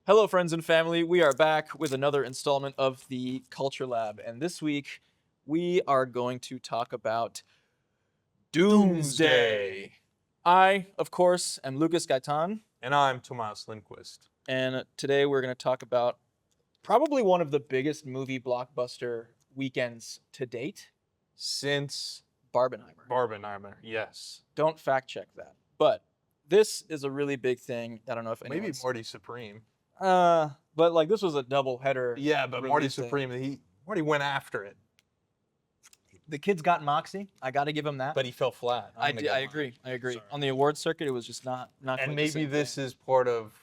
Hello, friends and family. We are back with another installment of the Culture Lab. And this week, we are going to talk about Doomsday. I, of course, am Lucas Gaitan. And I'm Tomas Linquist. And today we're going to talk about probably one of the biggest movie blockbuster weekends to date. Since Barbenheimer. Yes. Don't fact check that. But this is a really big thing. I don't know if Maybe anyone's... Marty Supreme. But like this was a double header. Yeah, but Marty release thing. Supreme, Marty went after it, The kid's got moxie. I got to give him that. but he fell flat. I agree. Sorry. On the awards circuit, it was just not. And quite the maybe same this thing. is part of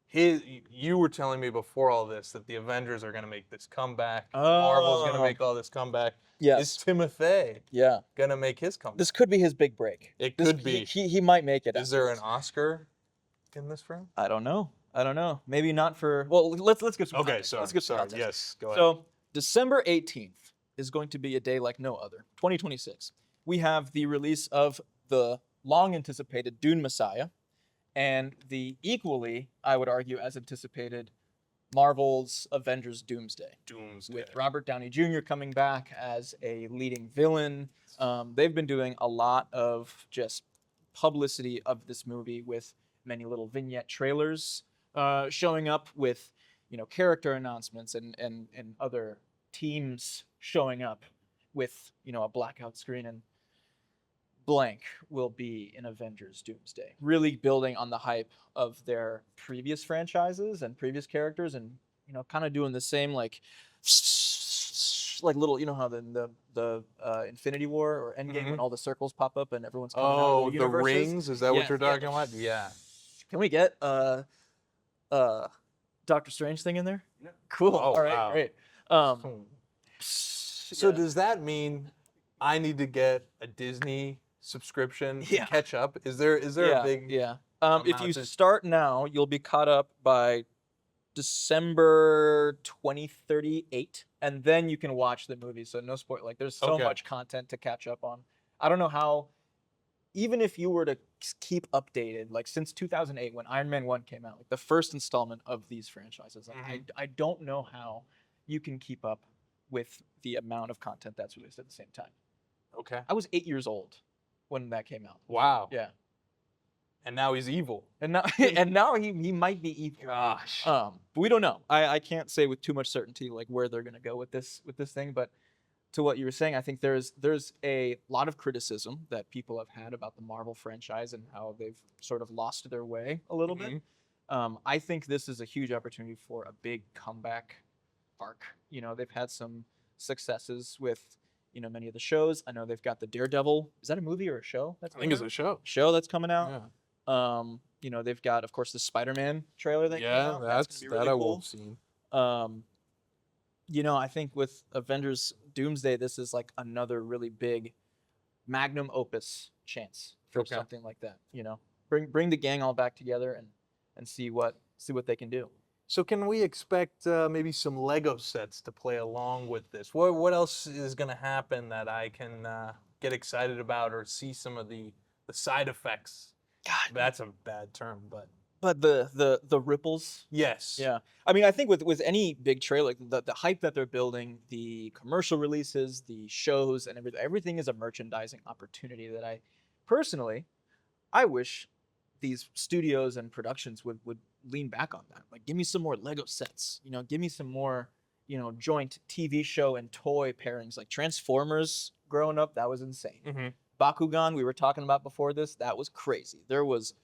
his. You were telling me before all this that the Avengers are going to make this comeback. Marvel's going to make all this comeback. Yes. Is Timothée Yeah. going to make his comeback? This could be his big break. It This- could be. He might make it. Is there an Oscar in this film? I don't know. Maybe not for. Well, let's get some. Okay, context. sorry. Let's get some Sorry. context. Yes, go ahead. So December 18th is going to be a day like no other. 2026. We have the release of the long-anticipated Dune Messiah, and the equally, I would argue, as anticipated, Marvel's Avengers Doomsday. With Robert Downey Jr. coming back as a leading villain. They've been doing a lot of just publicity of this movie with many little vignette trailers showing up with, character announcements and other teams showing up with, a blackout screen, and blank will be in Avengers Doomsday. Really building on the hype of their previous franchises and previous characters, and kind of doing the same like little, how the Infinity War or Endgame when all the circles pop up and everyone's coming out of the the universes. rings? Is that Yeah, what you're talking about? Yeah. Can we get Doctor Strange thing in there? Yeah. Cool. Oh, All right, wow. great. So does that mean I need to get a Disney subscription to catch up? Is there a big if amount you to- start now, you'll be caught up by December 2038, and then you can watch the movie. So no spoil. Like there's so Okay. much content to catch up on. I don't know how. Even if you were to keep updated, like since 2008 when Iron Man 1 came out, like the first installment of these franchises, I don't know how you can keep up with the amount of content that's released at the same time. Okay. I was 8 years old when that came out. Wow. Yeah. And now he's evil. And now he might be evil. Gosh. But we don't know. I can't say with too much certainty like where they're gonna go with this thing. But to what you were saying, I think there's a lot of criticism that people have had about the Marvel franchise and how they've sort of lost their way a little bit. I think this is a huge opportunity for a big comeback arc. They've had some successes with many of the shows. I know they've got the Daredevil. Is that a movie or a show? I think it's a show. Show that's coming out. Yeah. They've got, of course, the Spider-Man trailer that came out. That's gonna be really I cool. will have seen. I think with Avengers Doomsday, this is like another really big magnum opus chance for something like that. Bring the gang all back together and see what they can do. So can we expect maybe some Lego sets to play along with this? What else is going to happen that I can get excited about or see some of the side effects? God, That's a bad term, but the ripples. yes. Yeah. I mean, I think with any big trailer, the hype that they're building, the commercial releases, the shows, and everything is a merchandising opportunity that I wish these studios and productions would lean back on that. Like, give me some more Lego sets. Give me some more, joint TV show and toy pairings. Like Transformers growing up, that was insane. Bakugan, we were talking about before this, that was crazy. There was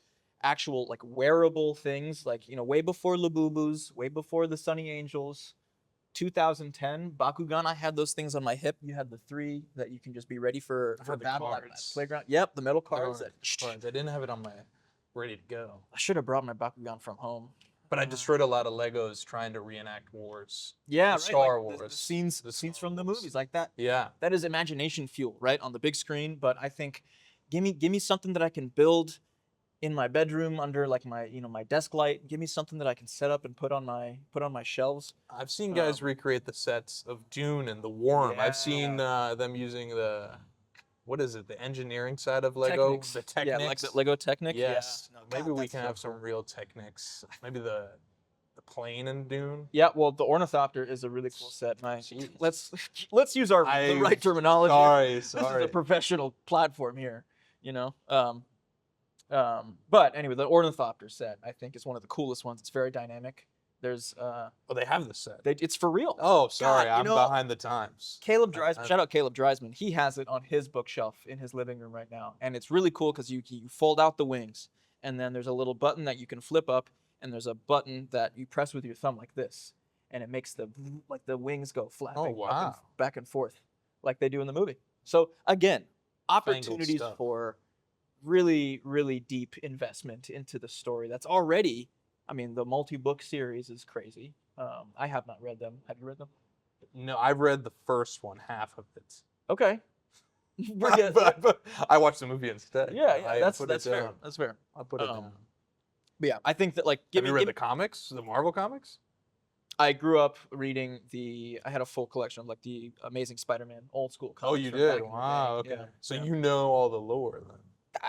actual like wearable things, like way before Labubus, way before the Sunny Angels. 2010 Bakugan, I had those things on my hip. You had the 3 that you can just be ready for battle at playground. Yep, the metal cards. I didn't have it on my ready to go. I should have brought my Bakugan from home. But I destroyed a lot of Legos trying to reenact wars. Yeah, right. Star like Wars. The scenes from the movies like that. Yeah. That is imagination fuel, right, on the big screen. But I think, give me something that I can build in my bedroom under like my my desk light. Give me something that I can set up and put on my shelves. I've seen guys recreate the sets of Dune and the Worm. Yeah. I've seen them using the engineering side of Lego, the Technics. Yeah, like the Lego Technic. Yes. Yeah. No, Maybe God, we that's can so have some cool. real Technics. Maybe the the plane in Dune. Yeah, well, the ornithopter is a really cool set. Jeez. Let's use the right terminology. Sorry. This is a professional platform here, you know. But anyway, the ornithopter set I think is one of the coolest ones. It's very dynamic. There's Oh, they have the set. it's for real. Oh, sorry, God, you I'm know, behind the times. Caleb Dreisman, shout out Caleb Dreisman. He has it on his bookshelf in his living room right now, and it's really cool because you fold out the wings, and then there's a little button that you can flip up, and there's a button that you press with your thumb like this, and it makes the wings go flapping wow. back and forth like they do in the movie. So again, opportunities stuff. for really, really deep investment into the story. That's already, I mean, the multi-book series is crazy. I have not read them. Have you read them? No, I've read the first one, half of it. Okay. but I watched the movie instead. Yeah, that's fair. That's fair. I put it down. But yeah, I think that like Have you read the comics, the Marvel comics? I grew up reading I had a full collection of like the Amazing Spider-Man old school comics. Oh, you from did? back in the Wow, day. okay. Yeah, So yeah. you know all the lore then.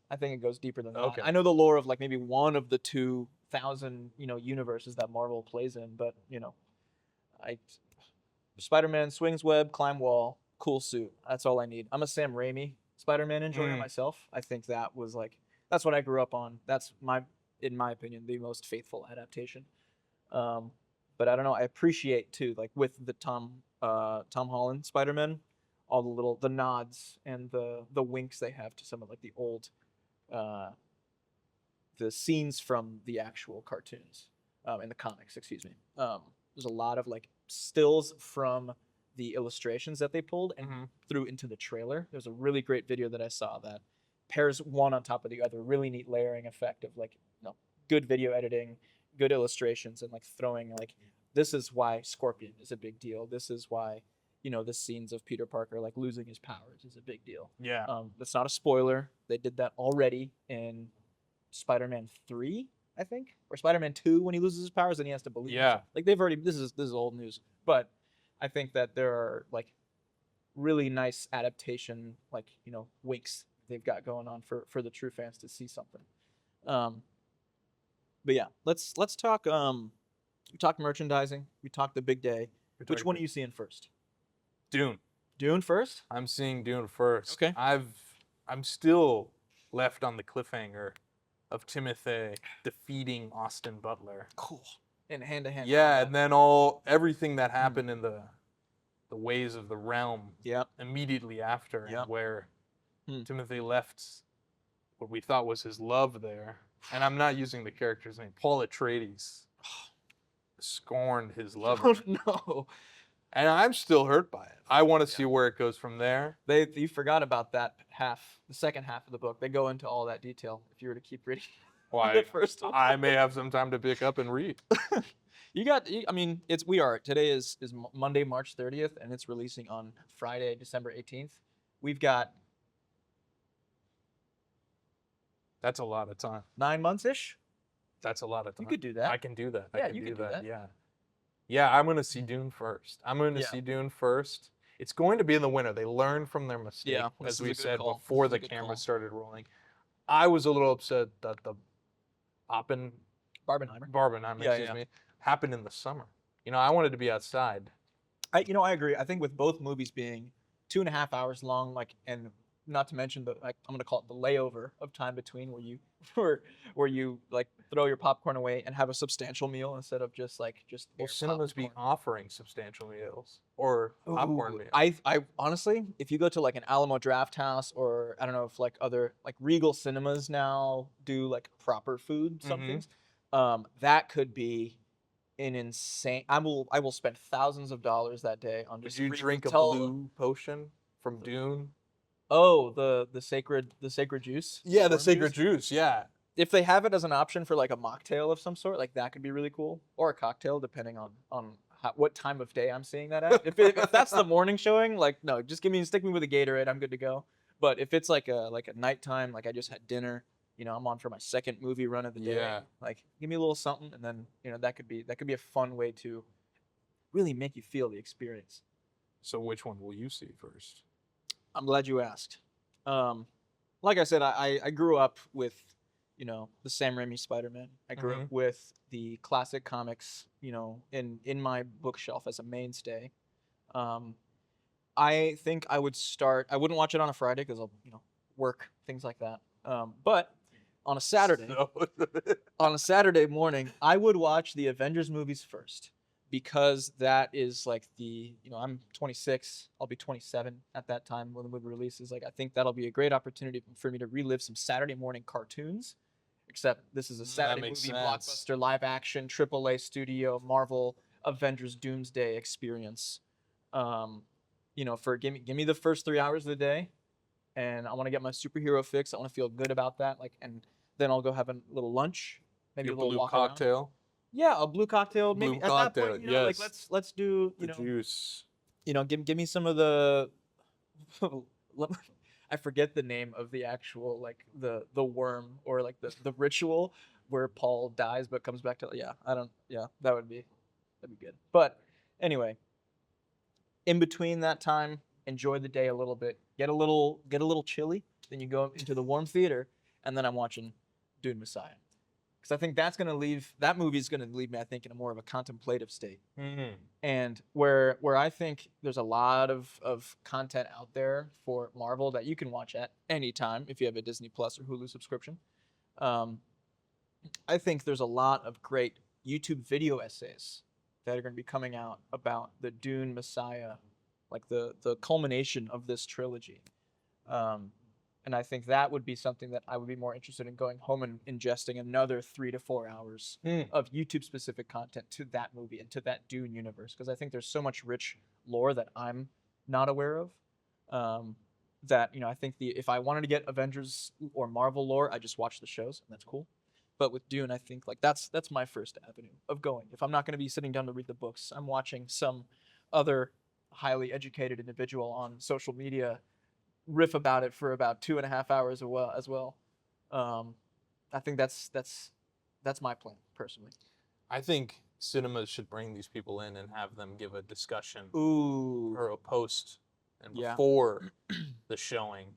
I think it goes deeper than that. Okay. I know the lore of like maybe one of the 2,000, universes that Marvel plays in, but Spider-Man swings web, climb wall, cool suit. That's all I need. I'm a Sam Raimi Spider-Man enjoyer myself. I think that was that's what I grew up on. That's in my opinion, the most faithful adaptation. But I don't know. I appreciate too, like with the Tom Holland Spider-Man, all the nods and the winks they have to some of like the old, the scenes from the actual cartoons, in the comics. Excuse me. There's a lot of like stills from the illustrations that they pulled and threw into the trailer. There's a really great video that I saw that pairs one on top of the other. Really neat layering effect of like good video editing, good illustrations, and like throwing like this is why Scorpion is a big deal. This is why the scenes of Peter Parker like losing his powers is a big deal. Yeah. That's not a spoiler. They did that already in Spider-Man 3, I think, or Spider-Man 2 when he loses his powers and he has to believe. Yeah. Like they've already. This is old news, but I think that there are like really nice adaptation, like winks they've got going on for the true fans to see something. But yeah, let's talk. We talked merchandising. We talked the big day. Which one are you seeing first? Dune. Dune first? I'm seeing Dune first. Okay. I'm still left on the cliffhanger of Timothée defeating Austin Butler. Cool. In hand-to-hand. Yeah, and then everything that happened in the ways of the realm. Yep. Immediately after, Yep. where Timothée left what we thought was his love there, and I'm not using the character's name. Paul Atreides scorned his love. Oh no. And I'm still hurt by it. I want to see where it goes from there. You forgot about that the second half of the book. They go into all that detail. If you were to keep reading the first one. I may have some time to pick up and read. Today is Monday, March 30th, and it's releasing on Friday, December 18th. We've got That's a lot of time. 9 months-ish. That's a lot of time. You could do that. I can do that. Yeah, you could do that. Yeah. Yeah, I'm going to see Dune first. It's going to be in the winter. They learned from their mistake, as we said before the camera started rolling. I was a little upset that the Barbenheimer, happened in the summer. I wanted to be outside. I agree. I think with both movies being 2.5 hours long, and not to mention I'm going to call it the layover of time between where you throw your popcorn away and have a substantial meal instead of just cinemas popcorn. be offering substantial meals or popcorn meals. I honestly, if you go to an Alamo Draft House, or I don't know if other Regal Cinemas now do proper food somethings, that could be an insane. I will spend thousands of dollars that day on just. Did you drink a blue potion from Dune? Oh, the sacred juice. Yeah, the sacred juice. Yeah. If they have it as an option for a mocktail of some sort, that could be really cool, or a cocktail, depending on what time of day I'm seeing that at. If that's the morning showing, no, just stick me with a Gatorade, I'm good to go. But if it's a nighttime, I just had dinner, I'm on for my second movie run of the day. Yeah. Give me a little something, and then that could be a fun way to really make you feel the experience. So which one will you see first? I'm glad you asked. Like I said, I grew up with you know, the Sam Raimi Spider-Man. I grew up Mhm. with the classic comics, you know, in my bookshelf as a mainstay. Um, I think I would start. I wouldn't watch it on a Friday because I'll, you know, work things like that. But on a Saturday, So- on a Saturday morning, I would watch the Avengers movies first because that is like the, you know, I'm 26, I'll be 27 at that time when the movie releases. Like, I think that'll be a great opportunity for me to relive some Saturday morning cartoons. Except this is a That Saturday makes movie sense. blockbuster live action AAA studio Marvel Avengers Doomsday experience. Um, you know, for give me the first 3 hours of the day, and I want to get my superhero fix. I want to feel good about that. Like, and then I'll go have a little lunch, maybe Your a little blue walk around. cocktail. Yeah, a blue cocktail. Blue Maybe at that cocktail, point, you know, like yes. let's do, The juice. you know, give me some of the. I forget the name of the actual like the worm or like the ritual where Paul dies but comes back to, yeah, I don't, yeah, that'd be good. But anyway, in between that time, enjoy the day a little bit, get a little chilly, then you go into the warm theater, and then I'm watching Dune Messiah. Because I think that movie's gonna leave me, I think, in a more of a contemplative state. Mhm. And where I think there's a lot of content out there for Marvel that you can watch at any time if you have a Disney Plus or Hulu subscription. Um, I think there's a lot of great YouTube video essays that are going to be coming out about the Dune Messiah, like the culmination of this trilogy. Um, and I think that would be something that I would be more interested in going home and ingesting another 3 to 4 hours of YouTube specific content to that movie and to that Dune universe. Because I think there's so much rich lore that I'm not aware of. That, you know, I think if I wanted to get Avengers or Marvel lore, I just watch the shows and that's cool. But with Dune, I think like that's my first avenue of going. If I'm not going to be sitting down to read the books, I'm watching some other highly educated individual on social media riff about it for about 2.5 hours as well. I think that's my plan personally. I think cinemas should bring these people in and have them give a discussion Ooh, or a post and yeah, before the showing.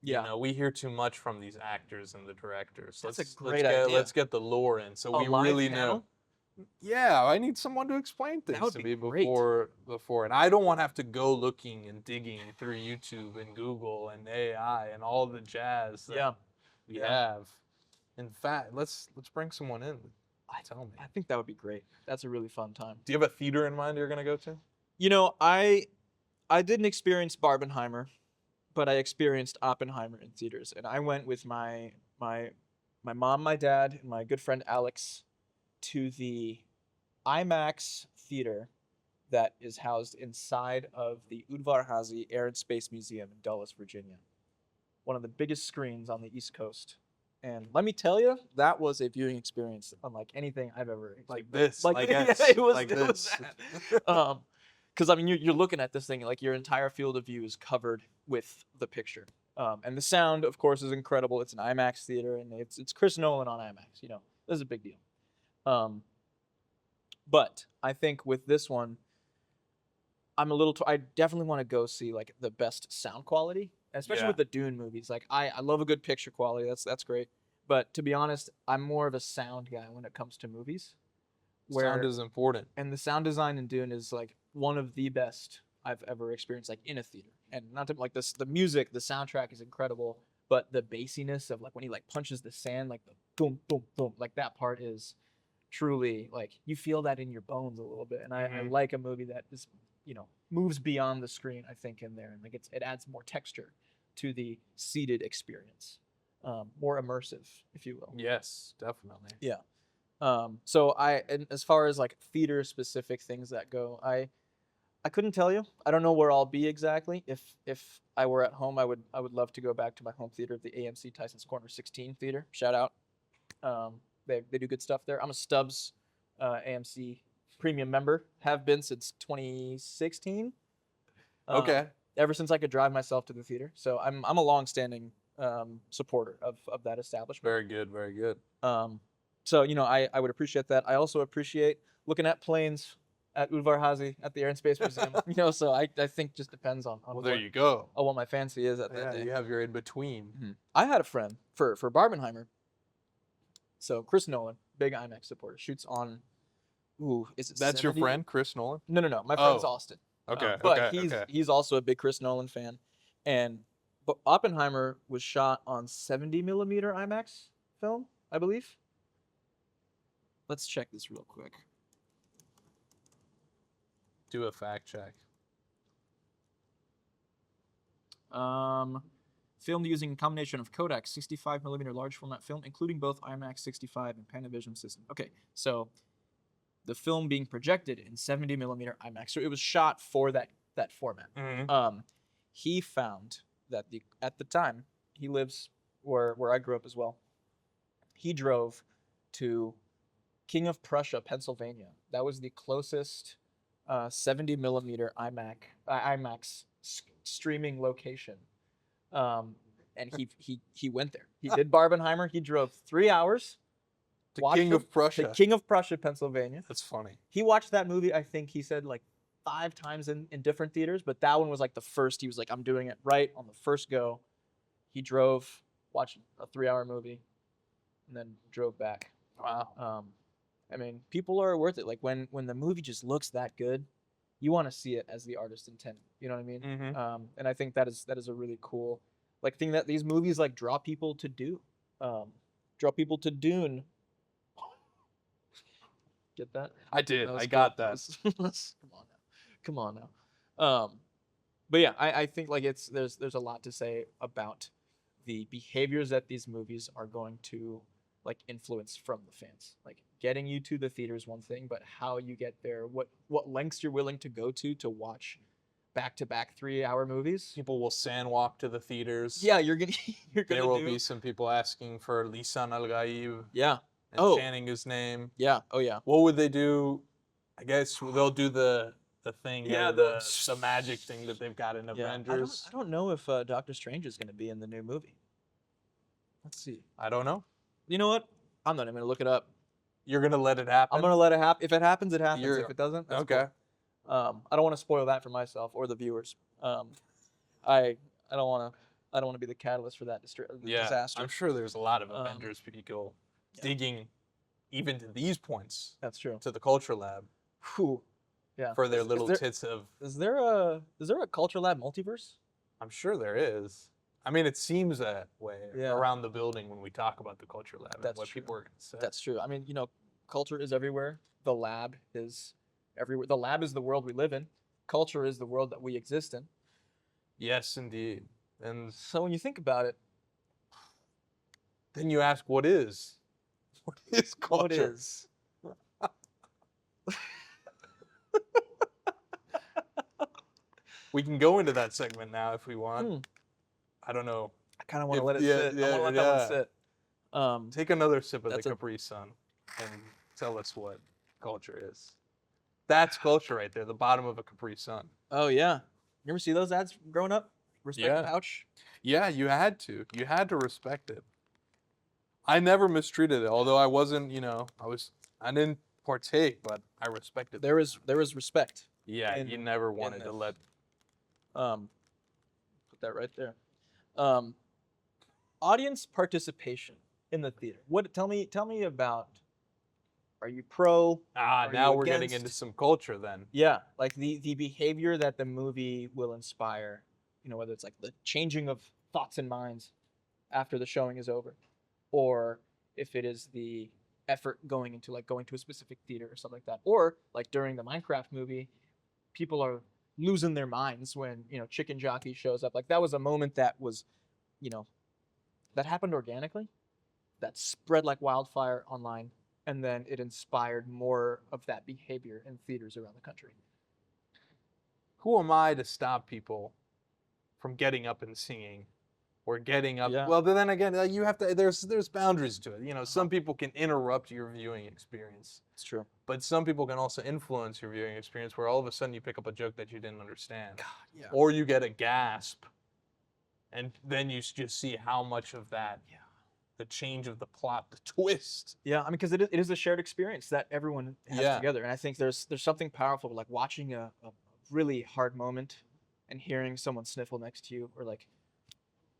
yeah. You know, we hear too much from these actors and the directors. That's a great idea. Let's get the lore in so A we live really panel? know. Yeah, I need someone to explain That things would to be me great. before, and I don't want to have to go looking and digging through YouTube and Google and AI and all the jazz that Yeah, we yeah. have. In fact, let's bring someone in. Tell me. I think that would be great. That's a really fun time. Do you have a theater in mind you're gonna go to? You know, I didn't experience Barbenheimer, but I experienced Oppenheimer in theaters, and I went with my mom, my dad, and my good friend Alex to the IMAX theater that is housed inside of the Udvar-Hazy Air and Space Museum in Dulles, Virginia. One of the biggest screens on the East Coast. And let me tell you, that was a viewing experience unlike anything I've ever experienced. Like this, Like yeah, this, it was, like it was this. that. Because I mean, you're looking at this thing like your entire field of view is covered with the picture, and the sound, of course, is incredible. It's an IMAX theater, and it's Chris Nolan on IMAX. You know, this is a big deal. But I think with this one, I definitely want to go see like the best sound quality, especially Yeah. with the Dune movies. Like I love a good picture quality. That's great. But to be honest, I'm more of a sound guy when it comes to movies. Sound is important. And the sound design in Dune is like one of the best I've ever experienced, like in a theater. And not to like this, the music, the soundtrack is incredible, but the bassiness of like when he like punches the sand, like the boom, boom, boom, like that part is truly like you feel that in your bones a little bit. And I Mhm. like a movie that is, you know, moves beyond the screen. I think in there, and like it adds more texture to the seated experience, more immersive, if you will. Yes, definitely. Yeah. So and as far as like theater specific things that go, I couldn't tell you. I don't know where I'll be exactly. If I were at home, I would love to go back to my home theater, the AMC Tyson's Corner 16 theater. Shout out. They do good stuff there. I'm a Stubbs AMC premium member. Have been since 2016. Okay. Ever since I could drive myself to the theater. So I'm a long-standing supporter of that establishment. Very good. Very good. So, you know, I would appreciate that. I also appreciate looking at planes at Udvar-Hazy at the Air and Space Museum. You know, so I think just depends on Well, there you go. what my fancy is at that Yeah, day. you have your in between. I had a friend for Barbenheimer. So Chris Nolan, big IMAX supporter, shoots on. Ooh, is it That's your 70? friend, Chris Nolan? No, no, no. My friend's Oh, Austin. okay, But okay, okay. he's also a big Chris Nolan fan, and but Oppenheimer was shot on 70 millimeter IMAX film, I believe. Let's check this real quick. Do a fact check. Filmed using a combination of Kodak 65 millimeter large format film, including both IMAX 65 and Panavision system. Okay, so the film being projected in 70 millimeter IMAX, so it was shot for that format. Mm-hmm. He found that at the time he lives where I grew up as well. He drove to King of Prussia, Pennsylvania. That was the closest 70 millimeter IMAX streaming location. And he went there. He did Barbenheimer. He drove 3 hours To King of Prussia. to King of Prussia, Pennsylvania. That's funny. He watched that movie, I think he said like 5 times in different theaters, but that one was like the first. He was like, I'm doing it right on the first go. He drove, watched a 3-hour movie, and then drove back. Wow. I mean, people are worth it. Like when the movie just looks that good, you want to see it as the artist intended. You know what I mean? Mm-hmm. And I think that is a really cool thing that these movies like draw people to do. Draw people to Dune. Get that? I did. I Good. got that. Come on now. But yeah, I think like there's a lot to say about the behaviors that these movies are going to like influence from the fans. Like getting you to the theater is one thing, but how you get there, what lengths you're willing to go to watch back-to-back 3-hour movies. People will sandwalk to the theaters. Yeah, you're gonna There will be some people asking for Lisan Al Gaib. Yeah. And chanting his name. Yeah. Oh yeah. What would they do? I guess they'll do the thing. Yeah, the magic thing that they've got in Avengers. I don't know if Doctor Strange is gonna be in the new movie. Let's see. I don't know. You know what? I'm not even gonna look it up. You're gonna let it happen? I'm gonna let it happen. If it happens, it happens. If it doesn't, that's okay. Cool. I don't want to spoil that for myself or the viewers. I don't want to be the catalyst for that disaster. I'm sure there's a lot of Avengers people digging even to these points. That's true. To the Culture Lab. Whew. Yeah. For their little tits of. Is there a Culture Lab multiverse? I'm sure there is. I mean, it seems that way around the building when we talk about the Culture Lab. That's what true. People are going to say. That's true. I mean, culture is everywhere. The lab is everywhere. The lab is the world we live in. Culture is the world that we exist in. Yes, indeed. And so when you think about it, then you ask, what is? What is culture? What is? We can go into that segment now if we want. I don't know. I kind of want to let it sit. I want to let that one sit. Take another sip of the Capri Sun and tell us what culture is. That's culture right there, the bottom of a Capri Sun. Oh, yeah. You ever see those ads growing up? Respect pouch? Yeah, you had to. You had to respect it. I never mistreated it, although I wasn't, I didn't partake, but I respected it. There was respect. Yeah, you never wanted to let. Put that right there. Audience participation in the theater. Tell me about. Are you pro? Now we're getting into some culture then. Yeah, like the behavior that the movie will inspire. Whether it's like the changing of thoughts and minds after the showing is over, or if it is the effort going to a specific theater or something like that, or like during the Minecraft movie, people are losing their minds when Chicken Jockey shows up. Like that was a moment that was, that happened organically, that spread like wildfire online, and then it inspired more of that behavior in theaters around the country. Who am I to stop people from getting up and singing, or getting up? Yeah. Well, then again, you have to. There's boundaries to it. Some people can interrupt your viewing experience. It's true. But some people can also influence your viewing experience, where all of a sudden you pick up a joke that you didn't understand, or you get a gasp, and then you just see how much of that. Yeah. The change of the plot, the twist. Yeah, I mean, because it is a shared experience that everyone has together, and I think there's something powerful like watching a really hard moment and hearing someone sniffle next to you, or like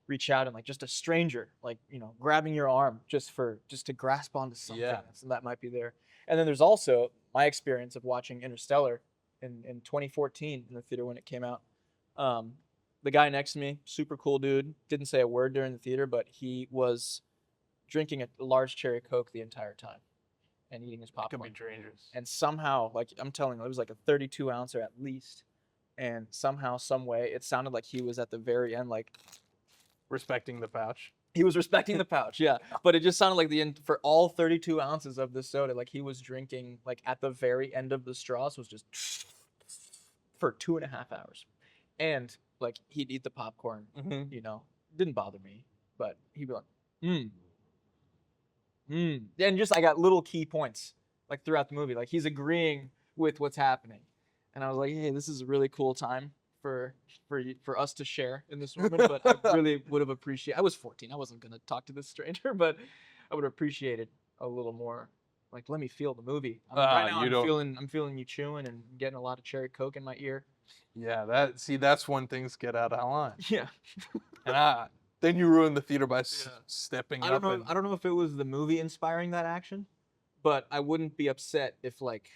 reach out and like just a stranger, like, grabbing your arm just to grasp onto something that might be there. And then there's also my experience of watching Interstellar in 2014 in the theater when it came out. The guy next to me, super cool dude, didn't say a word during the theater, but he was drinking a large cherry Coke the entire time and eating his popcorn. Could be dangerous. And somehow, like, I'm telling you, it was like a 32 ouncer at least. And somehow, some way, it sounded like he was at the very end, like, respecting the pouch. he was respecting the pouch, yeah. But it just sounded like for all 32 ounces of this soda, like he was drinking, like at the very end of the straws was just for 2.5 hours. And like he'd eat the popcorn, didn't bother me, but he'd be like, and just I got little key points like throughout the movie, like he's agreeing with what's happening, and I was like, hey, this is a really cool time for us to share in this moment. But I really would have appreciated. I was 14, I wasn't gonna talk to this stranger, but I would have appreciated a little more. Like, let me feel the movie. Right now, I'm feeling you chewing and getting a lot of cherry Coke in my ear. Yeah, that's when things get out of line. Yeah. And then you ruin the theater by stepping up. I don't know if it was the movie inspiring that action, but I wouldn't be upset if, like,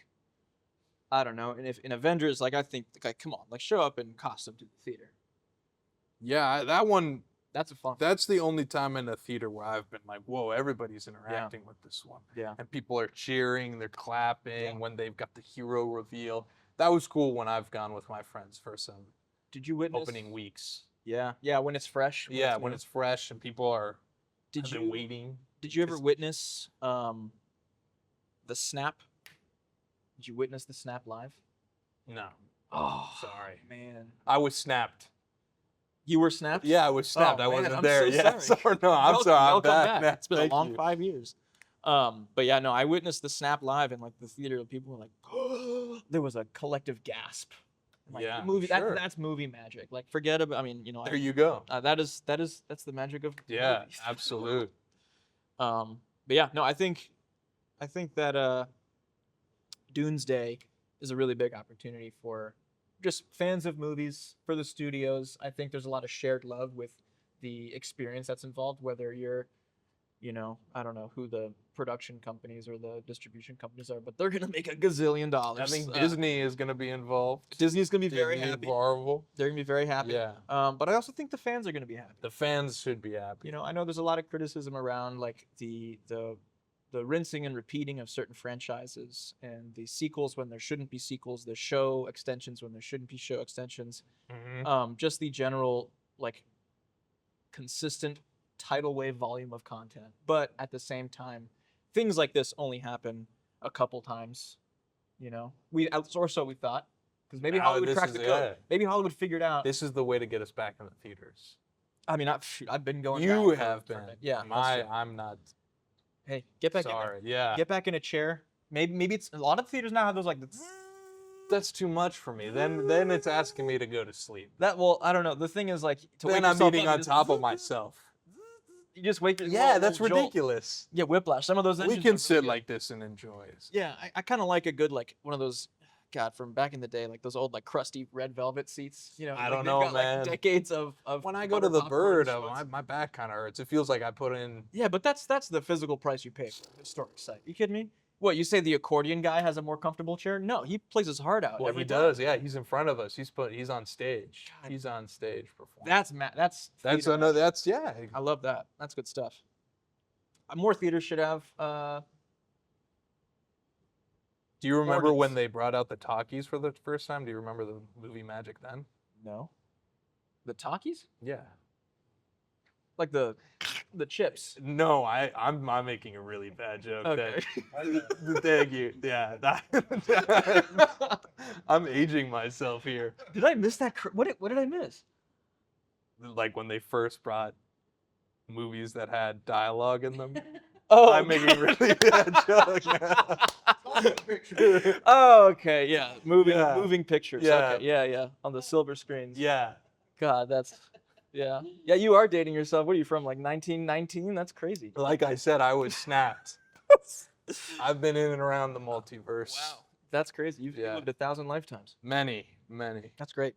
I don't know, and if in Avengers, like, I think, like, come on, like, show up in costume to the theater. Yeah, that one. That's a fun. That's the only time in a theater where I've been like, whoa, everybody's interacting with this one. Yeah. And people are cheering, they're clapping when they've got the hero reveal. That was cool when I've gone with my friends for some. Did you witness opening weeks? Yeah, when it's fresh. When it's fresh and people are. Have been waiting. Did you ever witness the snap? Did you witness the snap live? No. Oh, sorry, man. I was snapped. You were snapped? Yeah, I was snapped. I wasn't there. So sorry. No, I'm sorry. Welcome back. It's been Thank a long you. 5 years. But yeah, no, I witnessed the snap live in like the theater. People were like, oh, there was a collective gasp. Like, yeah, movie. Sure. That's movie magic. Like, forget about. I mean, There you go. That's the magic of. Yeah, movies. absolute. But yeah, no, I think that Doomsday is a really big opportunity for just fans of movies, for the studios. I think there's a lot of shared love with the experience that's involved, whether you're, I don't know who the production companies or the distribution companies are, but they're going to make $1 gazillion. I think Disney is going to be involved. Disney's going to be very happy. Marvel. They're going to be very happy. Yeah. But I also think the fans are going to be happy. The fans should be happy. I know there's a lot of criticism around like the rinsing and repeating of certain franchises, and the sequels when there shouldn't be sequels, the show extensions when there shouldn't be show extensions. Mm-hmm. Just the general like consistent tidal wave volume of content. But at the same time, things like this only happen a couple times. Or so we thought, because maybe Hollywood cracked the code. Maybe Hollywood figured out. This is the way to get us back in the theaters. I mean, I've been going. You have been. Yeah. I'm not. Hey, get back Sorry, in. Yeah. Get back in a chair. Maybe it's a lot of theaters now have those like. That's too much for me. Then it's asking me to go to sleep. I don't know. The thing is like. Then I'm eating on top of myself. You just wake. Yeah, that's ridiculous. Yeah, whiplash. Some of those. We can sit like this and enjoy it. Yeah, I kind of like a good like one of those. God, from back in the day, like those old like crusty red velvet seats. I don't know, got, man. Like, decades of. When I go to the Bird, my back kind of hurts. It feels like I put in. Yeah, but that's the physical price you pay for a historic site. You kidding me? What, you say the accordion guy has a more comfortable chair? No, he plays his heart out. Well, he does. Yeah, he's in front of us. He's on stage. God. He's on stage performing. That's yeah. I love that. That's good stuff. More theaters should have. Do you remember when they brought out the talkies for the first time? Do you remember the movie magic then? No. The talkies? Yeah. Like the chips. No, I'm making a really bad joke. Okay. Thank you. Yeah. I'm aging myself here. Did I miss that? What did I miss? Like when they first brought movies that had dialogue in them. Oh, I'm making a really bad joke now. Oh, okay, yeah. Moving pictures. Yeah. Okay. Yeah. On the silver screens. Yeah. God, that's yeah. Yeah, you are dating yourself. What are you from? Like 1919? That's crazy. Like I said, I was snapped. I've been in and around the multiverse. Wow. That's crazy. You've lived 1,000 lifetimes. Many. That's great.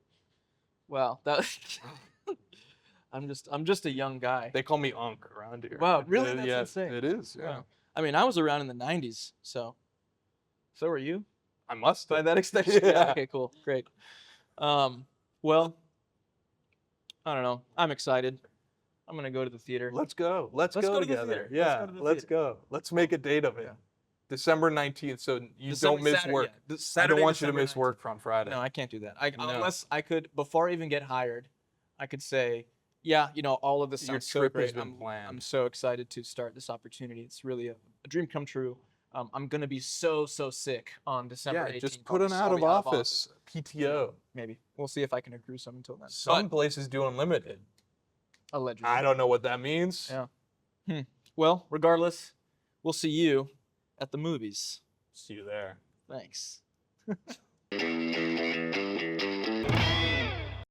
Wow. That I'm just a young guy. They call me Unc around here. Wow, really? That's yeah, insane. it is. Yeah. Wow. I mean, I was around in the 90s, so are you? I must By have. that extension. Yeah. Okay, cool. Great. Well, I don't know. I'm excited. I'm going to go to the theater. Let's go. Let's Let's go go to the together. theater. Yeah, Let's go. Let's make a date of it. Yeah. December 19th, so you December- don't miss Saturday, work. yeah. I Saturday, don't want you to December miss 19th. work on Friday. No, I can't do that. No. Unless I could, before I even get hired, I could say, yeah, all of this Your sounds so trip has great. been I'm planned. so excited to start this opportunity. It's really a dream come true. I'm going to be so sick on December 18th. Just put an I'll out be of office PTO. Maybe. We'll see if I can accrue some until then. Some places do unlimited. Allegedly. I don't know what that means. Yeah. Well, regardless, we'll see you at the movies. See you there. Thanks.